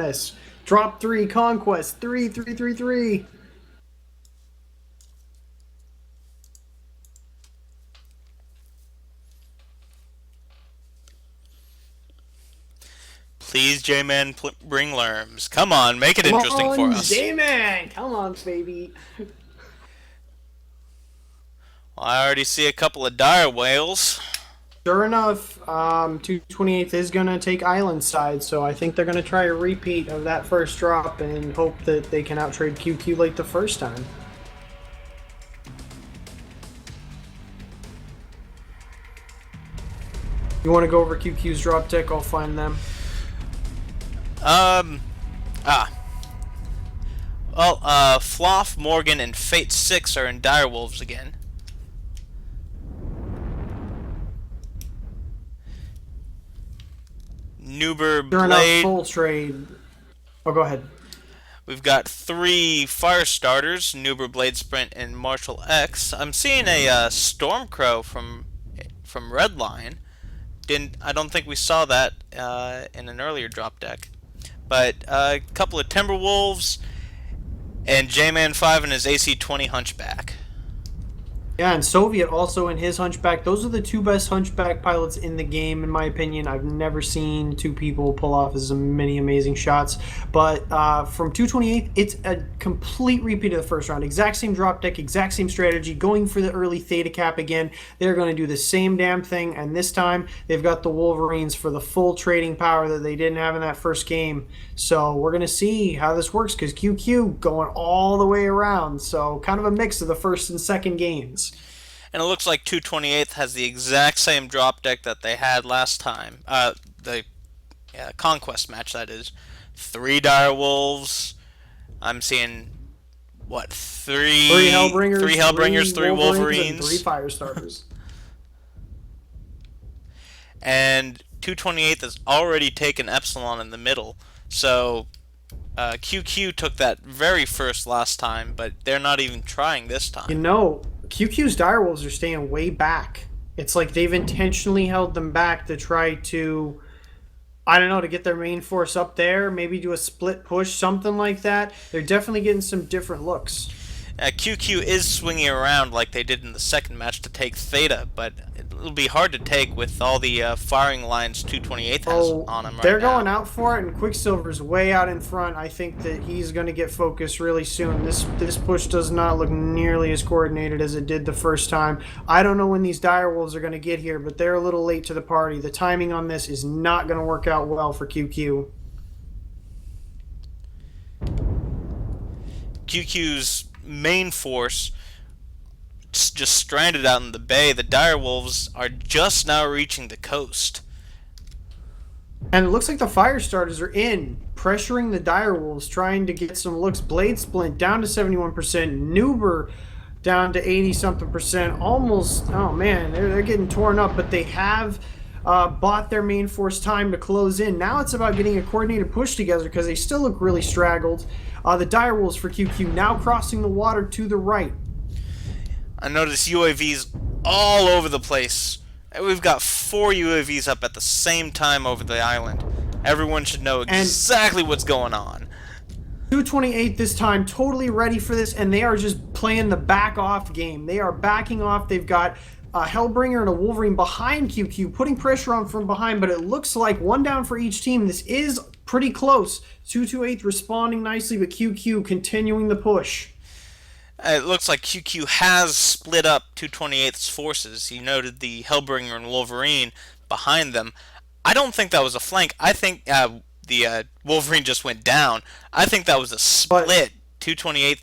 Yes. Drop 3, Conquest, 3, 3, 3, 3. Please, J-Man, bring Lerms. Come on, make it Come interesting for on, us. J-Man! Come on, baby. Well, I already see a couple of dire whales. Sure enough, 228th is going to take Island side, so I think they're going to try a repeat of that first drop and hope that they can outtrade QQ like the first time. You want to go over QQ's drop deck? I'll find them. Um, ah. Well, Floff, Morgan, and Fate 6 are in Direwolves again. Nuber Sure enough, Blade. full trade. Oh, go ahead. We've got 3 fire starters, Nuber, Blade Sprint, and Marshall X. I'm seeing a Stormcrow from Redline. I don't think we saw that in an earlier drop deck. But a couple of Timberwolves and J-Man 5 and his AC-20 Hunchback. Yeah, and Soviet also in his Hunchback. Those are the two best Hunchback pilots in the game, in my opinion. I've never seen two people pull off as many amazing shots. But from 228, it's a complete repeat of the first round. Exact same drop deck, exact same strategy, going for the early Theta Cap again. They're going to do the same damn thing, and this time they've got the Wolverines for the full trading power that they didn't have in that first game. So we're going to see how this works, because QQ going all the way around. So kind of a mix of the first and second games. And it looks like 228th has the exact same drop deck that they had last time. The Conquest match, that is. 3 Direwolves. I'm seeing, what, 3 Hellbringers, 3 Wolverines. And 3 Firestarters. And 228th has already taken Epsilon in the middle. So QQ took that very first last time, but they're not even trying this time. You know, QQ's Direwolves are staying way back. It's like they've intentionally held them back to try to, I don't know, to get their main force up there, maybe do a split push, something like that. They're definitely getting some different looks. QQ is swinging around like they did in the second match to take Theta, but it'll be hard to take with all the firing lines 228th has on him right now. They're going out for it, and Quicksilver's way out in front. I think that he's going to get focused really soon. This push does not look nearly as coordinated as it did the first time. I don't know when these Direwolves are going to get here, but they're a little late to the party. The timing on this is not going to work out well for QQ. QQ's main force just stranded out in the bay. The Direwolves are just now reaching the coast. And it looks like the Firestarters are in, pressuring the Direwolves, trying to get some looks. Blade Splint down to 71%. Nuber down to 80-something%. Almost, oh man, they're getting torn up, but they have bought their main force time to close in. Now it's about getting a coordinated push together because they still look really straggled. The Direwolves for QQ now crossing the water to the right. I notice UAVs all over the place. We've got 4 UAVs up at the same time over the island. Everyone should know exactly what's going on. 228 this time, totally ready for this, and they are just playing the back off game. They are backing off. They've got a Hellbringer and a Wolverine behind QQ, putting pressure on from behind, but it looks like one down for each team. This is pretty close. 228 responding nicely, but QQ continuing the push. It looks like QQ has split up 228th's forces. You noted the Hellbringer and Wolverine behind them. I don't think that was a flank. I think the Wolverine just went down. I think that was a split. 228th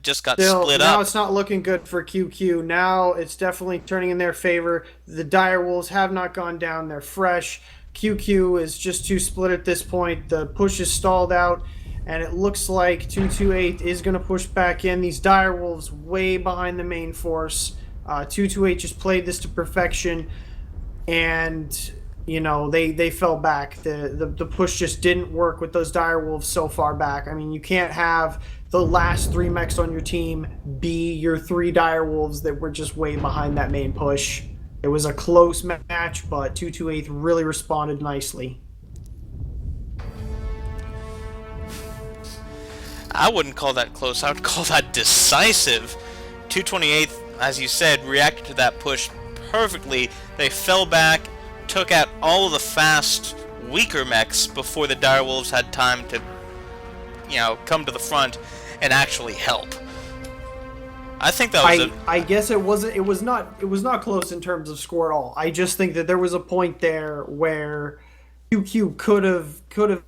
just got split up. Now it's not looking good for QQ. Now it's definitely turning in their favor. The Direwolves have not gone down. They're fresh. QQ is just too split at this point. The push is stalled out, and it looks like 228 is going to push back in. These Direwolves way behind the main force. 228 just played this to perfection, and you know they fell back. The push just didn't work with those Direwolves so far back. I mean, you can't have the last 3 mechs on your team be your 3 Direwolves that were just way behind that main push. It was a close match, but 228 really responded nicely. I wouldn't call that close. I would call that decisive. 228th, as you said, reacted to that push perfectly. They fell back, took out all of the fast, weaker mechs before the direwolves had time to, come to the front and actually help. I think that was I guess it was not close in terms of score at all. I just think that there was a point there where QQ could have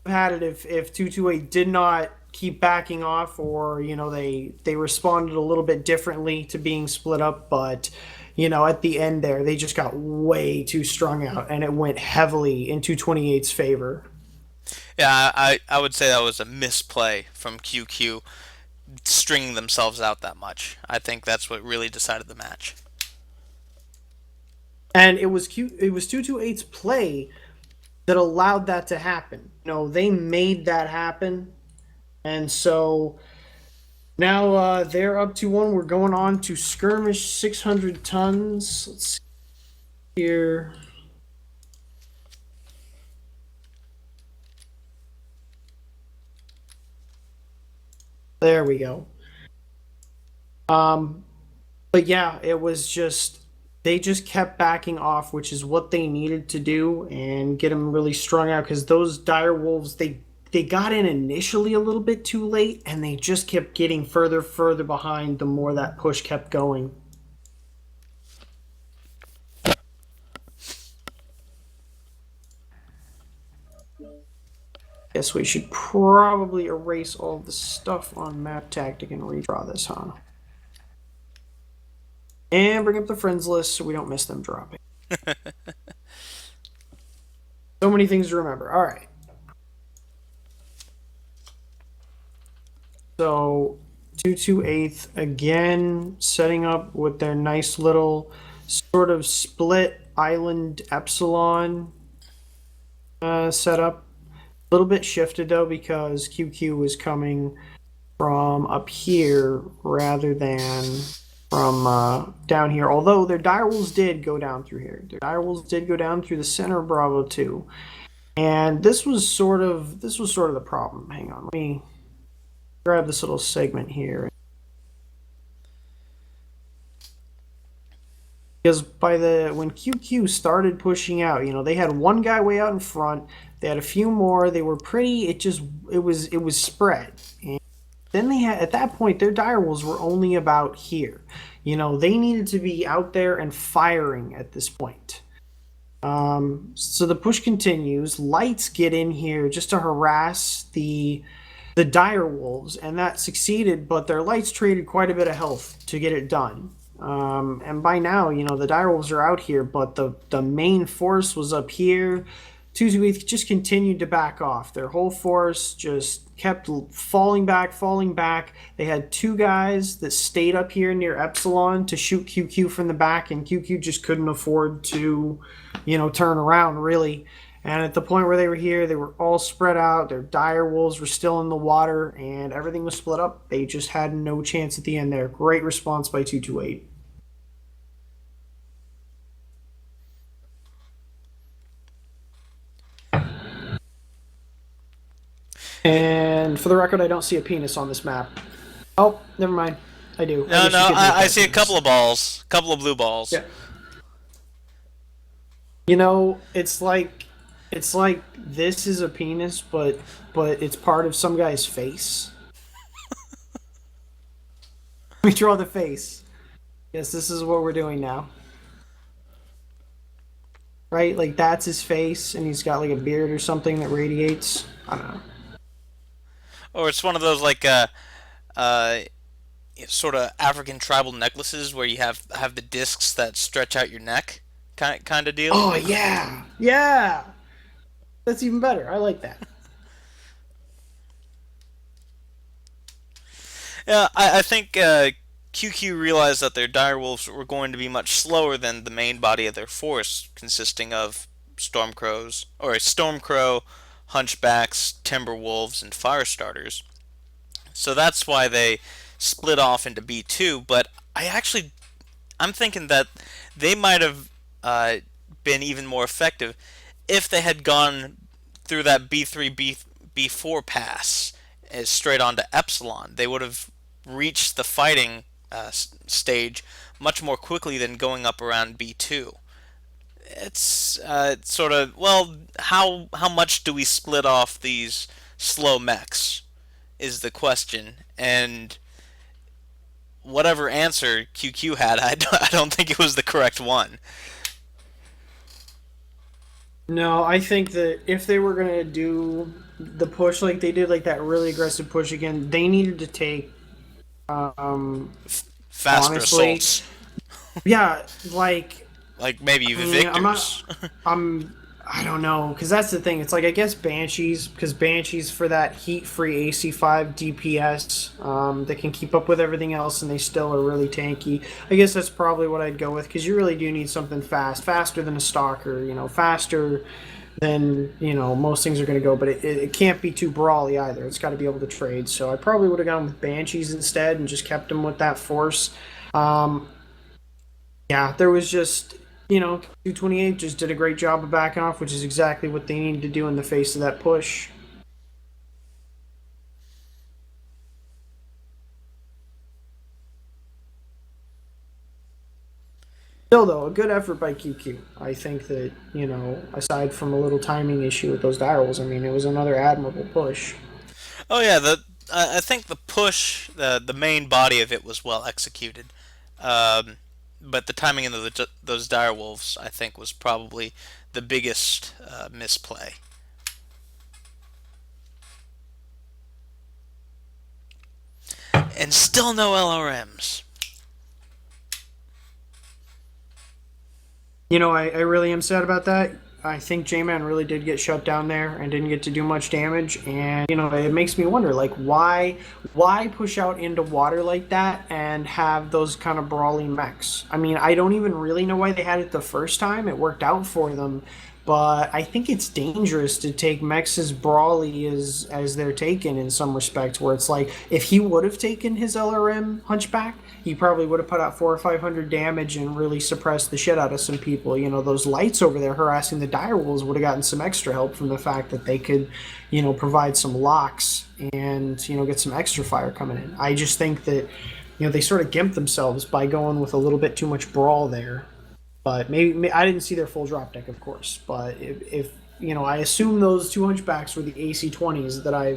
had it if 228 did not keep backing off, or they responded a little bit differently to being split up. But at the end there, they just got way too strung out, and it went heavily in 228's favor. Yeah, I would say that was a misplay from QQ, stringing themselves out that much. I think that's what really decided the match. And it was 228's play that allowed that to happen. They made that happen. And so now they're up to one. We're going on to skirmish 600 tons. Let's see here. There we go. But yeah, it was just they just kept backing off, which is what they needed to do and get them really strung out, because those dire wolves they got in initially a little bit too late, and they just kept getting further behind the more that push kept going. Guess we should probably erase all the stuff on map tactic and redraw this, huh? And bring up the friends list so we don't miss them dropping. So many things to remember. All right. So 228th again setting up with their nice little sort of split island epsilon setup. A little bit shifted though, because QQ was coming from up here rather than from down here. Although their direwolves did go down through here. Their direwolves did go down through the center of Bravo too. And this was sort of the problem. Hang on, let me grab this little segment here. Because when QQ started pushing out, they had one guy way out in front. They had a few more. They were pretty. It was spread. And then they had, at that point, their direwolves were only about here. They needed to be out there and firing at this point. So the push continues. Lights get in here just to harass the dire wolves, and that succeeded. But their lights traded quite a bit of health to get it done. And by now, the direwolves are out here, but the main force was up here. 228 just continued to back off. Their whole force just kept falling back. They had two guys that stayed up here near Epsilon to shoot QQ from the back, and QQ just couldn't afford to, turn around, really. And at the point where they were here, they were all spread out. Their dire wolves were still in the water, and everything was split up. They just had no chance at the end there. Great response by 228. And for the record, I don't see a penis on this map. Oh, never mind. I do. No, I see a couple of balls. Couple of blue balls. Yeah. It's like this is a penis, but it's part of some guy's face. We draw the face. Yes, this is what we're doing now. Right? Like, that's his face, and he's got like a beard or something that radiates. I don't know. Or it's one of those sort of African tribal necklaces where you have the discs that stretch out your neck, kind of deal. Oh yeah, yeah. That's even better. I like that. Yeah, I think QQ realized that their direwolves were going to be much slower than the main body of their force, consisting of Stormcrow, Hunchbacks, Timberwolves, and Firestarters. So that's why they split off into B2. But I'm thinking that they might have been even more effective if they had gone through that B3, B4 pass is straight on to Epsilon. They would have reached the fighting stage much more quickly than going up around B2. It's sort of, well, how much do we split off these slow mechs is the question, and whatever answer QQ had, I don't think it was the correct one. No, I think that if they were gonna do the push like they did, like that really aggressive push again, they needed to take, um, Faster honestly, assaults, yeah, like like maybe I mean, Victors. I'm, I don't know, because that's the thing. It's like I guess Banshees, because Banshees for that heat-free AC5 DPS, that can keep up with everything else, and they still are really tanky. I guess that's probably what I'd go with, because you really do need something fast, faster than a Stalker, faster than most things are going to go. But it can't be too brawly either. It's got to be able to trade. So I probably would have gone with Banshees instead and just kept them with that force. Um, yeah, there was just, 228 just did a great job of backing off, which is exactly what they needed to do in the face of that push. Still, though, a good effort by QQ. I think that, aside from a little timing issue with those direwolves, I mean, it was another admirable push. Oh yeah, I think the push, the main body of it was well executed, um, but the timing of those dire wolves, I think, was probably the biggest misplay. And still no LRMs. I really am sad about that. I think J-Man really did get shut down there and didn't get to do much damage. And, it makes me wonder, like, why push out into water like that and have those kind of brawling mechs? I mean, I don't even really know why they had it the first time. It worked out for them. But I think it's dangerous to take mechs as brawly as they're taken in some respects, where it's like if he would have taken his LRM Hunchback, he probably would have put out 400 or 500 damage and really suppressed the shit out of some people. Those lights over there harassing the direwolves would have gotten some extra help from the fact that they could, provide some locks and get some extra fire coming in. I just think that they sort of gimped themselves by going with a little bit too much brawl there. But maybe I didn't see their full drop deck, of course. But if I assume those two hunchbacks were the AC20s that I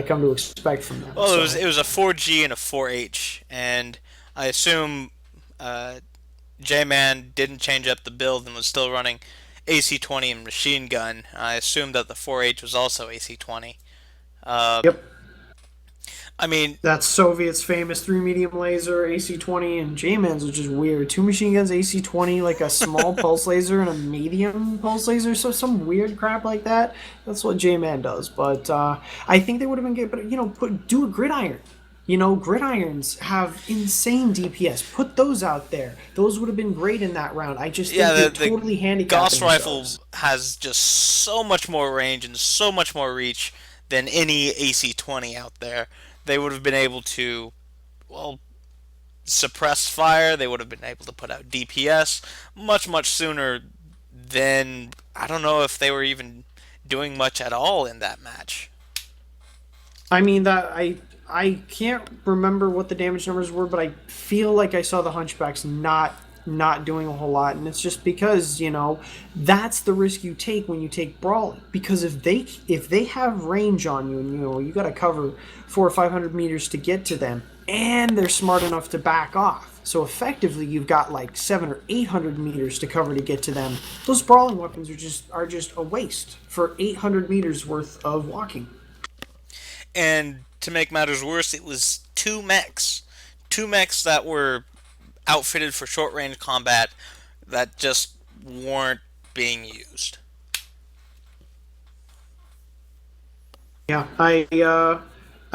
come to expect from them. Well, So it was a 4G and a 4H, and I assume J-Man didn't change up the build and was still running AC20 and machine gun. I assume that the 4H was also AC20. Um, yep, I mean, that's Soviet's famous three medium laser AC20 and J-Man's, which is weird. Two machine guns AC20, like a small pulse laser and a medium pulse laser. So some weird crap like that. That's what J-Man does. But I think they would have been good. But do a gridiron. Gridirons have insane DPS. Put those out there. Those would have been great in that round. I just think yeah, they're the totally handicapping Gauss rifle themselves. has just so much more range and so much more reach than any AC20 out there. They would have been able to, well, suppress fire. They would have been able to put out DPS much, much sooner than, I don't know if they were even doing much at all in that match. I mean that I can't remember what the damage numbers were, but I feel like I saw the hunchbacks not doing a whole lot, and it's just because that's the risk you take when you take brawling. Because if they have range on you, and you got to cover 400 or 500 meters to get to them, and they're smart enough to back off. So effectively, you've got like 700 or 800 meters to cover to get to them. Those brawling weapons are just a waste for 800 meters worth of walking. And to make matters worse, it was two mechs that were outfitted for short range combat that just weren't being used. Yeah, I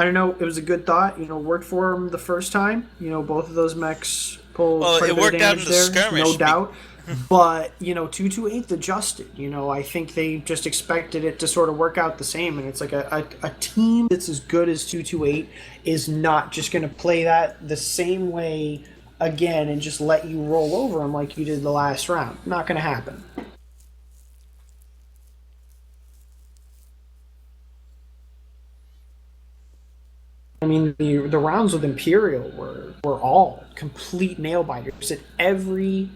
don't know. It was a good thought. Worked for him the first time. Both of those mechs pulled Well, quite a it bit of worked out in damage the there, no skirmish. doubt. But 228 adjusted. I think they just expected it to sort of work out the same. And it's like a team that's as good as 228 is not just going to play that the same way again and just let you roll over them like you did the last round. Not going to happen. I mean, the rounds with Imperial were all complete nail biters. At every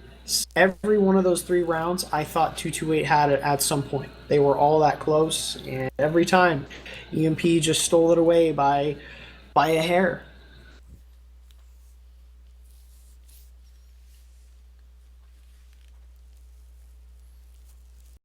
one of those 3 rounds, I thought 228 had it at some point. They were all that close, and every time, EMP just stole it away by a hair.